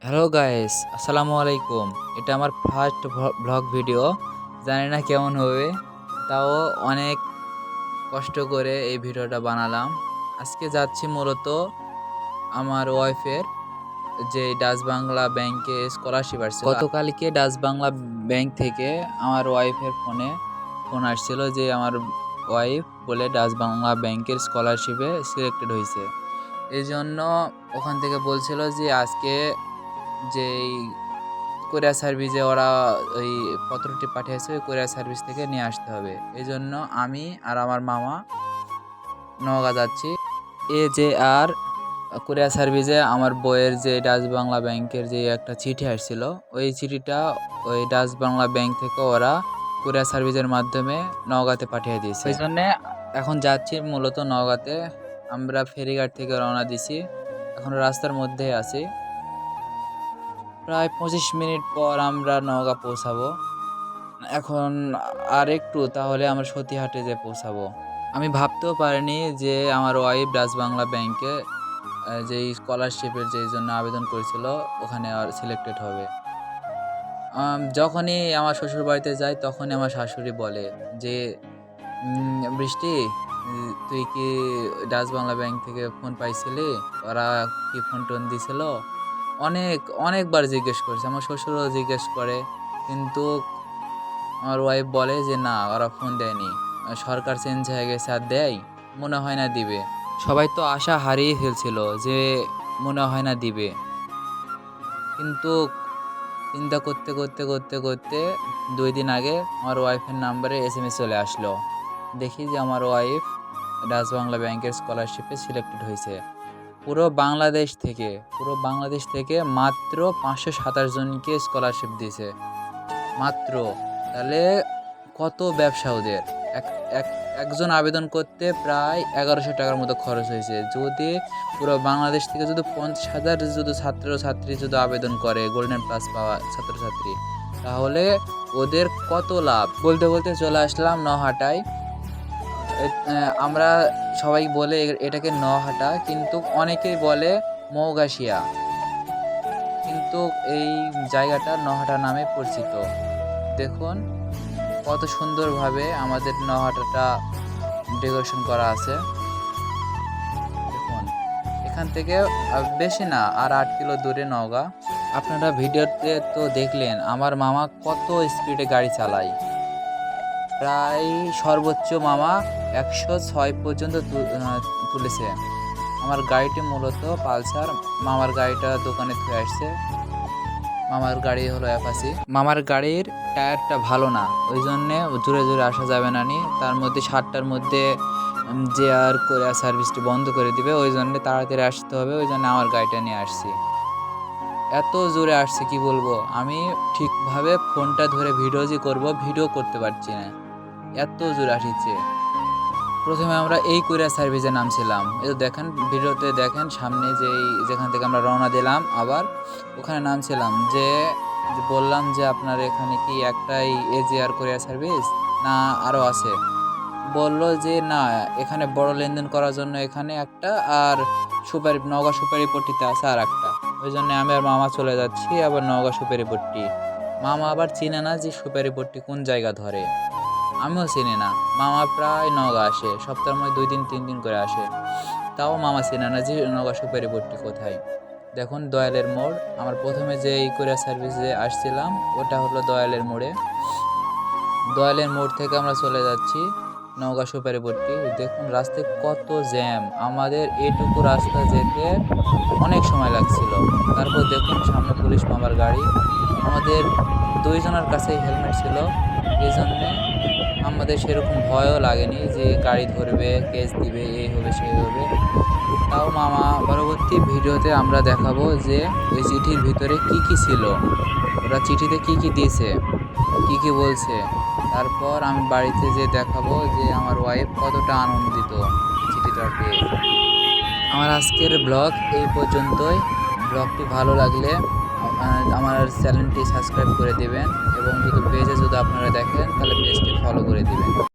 Hello guys, আসসালামু আলাইকুম। এটা আমার ফার্স্ট ব্লগ ভিডিও। জানি না কেমন হবে, তাও অনেক কষ্ট করে এই ভিডিওটা বানালাম। আজকে যাচ্ছি মূলত আমার ওয়াইফের যে ডাচ বাংলা ব্যাংকে স্কলারশিপ আসছিল। গতকালকে ডাচ বাংলা ব্যাংক থেকে আমার ওয়াইফের ফোন আসছিল যে আমার ওয়াইফ বলে ডাচ বাংলা ব্যাংকের স্কলারশিপে সিলেক্টেড হয়েছে। এই জন্য ওখান থেকে বলছিল যে আজকে যেই কোরিয়ার সার্ভিসে ওরা ওই পত্রটি পাঠিয়েছে, ওই কোরিয়ার সার্ভিস থেকে নিয়ে আসতে হবে। এই জন্য আমি আর আমার মামা নওগাঁ যাচ্ছি। যে আর কোরিয়ার সার্ভিসে আমার বইয়ের যে ডাচ বাংলা ব্যাংকের যে একটা চিঠি আসছিল, ওই চিঠিটা ওই ডাচ বাংলা ব্যাংক থেকে ওরা কোরিয়ার সার্ভিসের মাধ্যমে নওগাঁতে পাঠিয়ে দিয়েছে। এই জন্যে এখন যাচ্ছি মূলত নওগাঁতে। আমরা ফেরিঘাট থেকে রওনা দিছি, এখন রাস্তার মধ্যেই আছি। প্রায় 25 মিনিট পর আমরা নওগাঁ পৌঁছাবো। এখন আর একটু তাহলে আমরা সতীহাটে যে পৌঁছাবো। আমি ভাবতেও পারিনি যে আমার ওয়াইফ ডাচ বাংলা ব্যাংকে যে স্কলারশিপের যে জন্য আবেদন করেছিল ওখানে আর সিলেক্টেড হবে। যখনই আমার শ্বশুর বাড়িতে যাই তখনই আমার শাশুড়ি বলে যে বৃষ্টি, তুই কি ডাচ বাংলা ব্যাংক থেকে ফোন পাইছিলি? ওরা কি ফোন টোন দিছিল? অনেকবার জিজ্ঞেস করছে, আমার শ্বশুরও জিজ্ঞেস করে, কিন্তু আমার ওয়াইফ বলে যে না, ওরা ফোন দেয়নি, সরকার চেঞ্জ হয়ে গেছে আর দেয়, মনে হয় না দিবে। সবাই তো আশা হারিয়ে ফেলছিল যে মনে হয় না দিবে, কিন্তু চিন্তা করতে করতে করতে করতে 2 দিন আগে আমার ওয়াইফের নাম্বারে SMS চলে আসলো। দেখি যে আমার ওয়াইফ ডাচ বাংলা ব্যাংকের স্কলারশিপে সিলেক্টেড হয়েছে। পুরো বাংলাদেশ থেকে মাত্র 527 জনকে স্কলারশিপ দিয়েছে মাত্র। তাহলে কত ব্যবসা ওদের! একজন আবেদন করতে প্রায় 1100 টাকার মতো খরচ হয়েছে। যদি পুরো বাংলাদেশ থেকে যদি 50,000 যদি ছাত্রছাত্রী যদি আবেদন করে গোল্ডেন প্লাস পাওয়া ছাত্রছাত্রী, তাহলে ওদের কত লাভ! বলতে বলতে চলে আসলাম নহাটায়। আমরা সবাই বলে এটাকে নহাটা, কিন্তু অনেকেই বলে মৌগাছিয়া, কিন্তু এই জায়গাটা নহাটা নামে পরিচিত। দেখুন কত সুন্দরভাবে আমাদের নহাটাটা ডেকোরেশন করা আছে। দেখুন এখান থেকে বেশি না, আর 8 কিলো দূরে নওগাঁ। আপনারা ভিডিওতে তো দেখলেন আমার মামা কত স্পিডে গাড়ি চালায়। প্রায় সর্বোচ্চ মামা 106 পর্যন্ত তুলেছে। আমার গাড়িটি মূলত পালসার। মামার গাড়িটা দোকানে থুয়ে আসছে। মামার গাড়ি হলো অ্যাপাচি। মামার গাড়ির টায়ারটা ভালো না, ওই জন্যে জোরে জোরে আসা যাবে না। তার মধ্যে 7টার মধ্যে যে আর কোরিয়ার সার্ভিসটি বন্ধ করে দিবে, ওই জন্যে তাড়াতাড়ি আসতে হবে। ওই জন্য আমার গাড়িটা নিয়ে আসছি। এত জোরে আসছে কি বলবো, আমি ঠিকভাবে ফোনটা ধরে ভিডিও করতে পারছি না, এত জোরে আসছে। প্রথমে আমরা এই কোরিয়ার সার্ভিসে নামছিলাম। এই তো দেখেন, ভিডিওতে দেখেন সামনে যেখান থেকে আমরা রওনা দিলাম, আবার ওখানে নামছিলাম। যে বললাম যে আপনার এখানে কি একটাই এজিআর কোরিয়ার সার্ভিস না আরও আছে? বলল যে না, এখানে বড় লেনদেন করার জন্য এখানে একটা, আর নওগাঁ সুপারিপট্টিতে আছে আর একটা। ওই জন্য আমি আর মামা চলে যাচ্ছি আবার নওগাঁ সুপারিপট্টি। মামা আবার চিনে না যে সুপারিপট্টি কোন জায়গা ধরে, আমিও চিনি না। মামা প্রায় নওগাঁ আসে, সপ্তাহের মধ্যে 2 দিন 3 দিন করে আসে, তাও মামা চিনে না যে নওগাঁ সুপারিপট্টি কোথায়। দেখুন দয়ালের মোড়। আমার প্রথমে যে এই কোরিয়ার সার্ভিসে আসছিলাম ওটা হলো দয়ালের মোড়ে। দয়ালের মোড় থেকে আমরা চলে যাচ্ছি নওগাঁ সুপারিপট্টি। দেখুন রাস্তায় কত জ্যাম, আমাদের এটুকু রাস্তা যেতে অনেক সময় লাগছিল। তারপর দেখুন সামনে পুলিশ মামার গাড়ি। আমাদের 2 জনের কাছেই হেলমেট ছিল, এই জন্যে আমাদের সেরকম ভয়ও লাগেনি যে গাড়ি ধরবে, কেস দিবে, এই হবে সেই হবে। তাও মামা পরবর্তী ভিডিওতে আমরা দেখাবো যে ওই চিঠির ভিতরে কি কি ছিল, ওরা চিঠিতে কি কি দিয়েছে, কি কি বলছে। তারপর আমি বাড়িতে যে দেখাবো যে আমার ওয়াইফ কতটা আনন্দিত চিঠিটা পেয়ে। আমার আজকের ব্লগ এই পর্যন্তই। ব্লগটি ভালো লাগলে আমার চ্যানেলটি সাবস্ক্রাইব করে দেবেন, এবং যদি পেজে যদি আপনারা দেখেন তাহলে পেজটি ফলো করে দেবেন।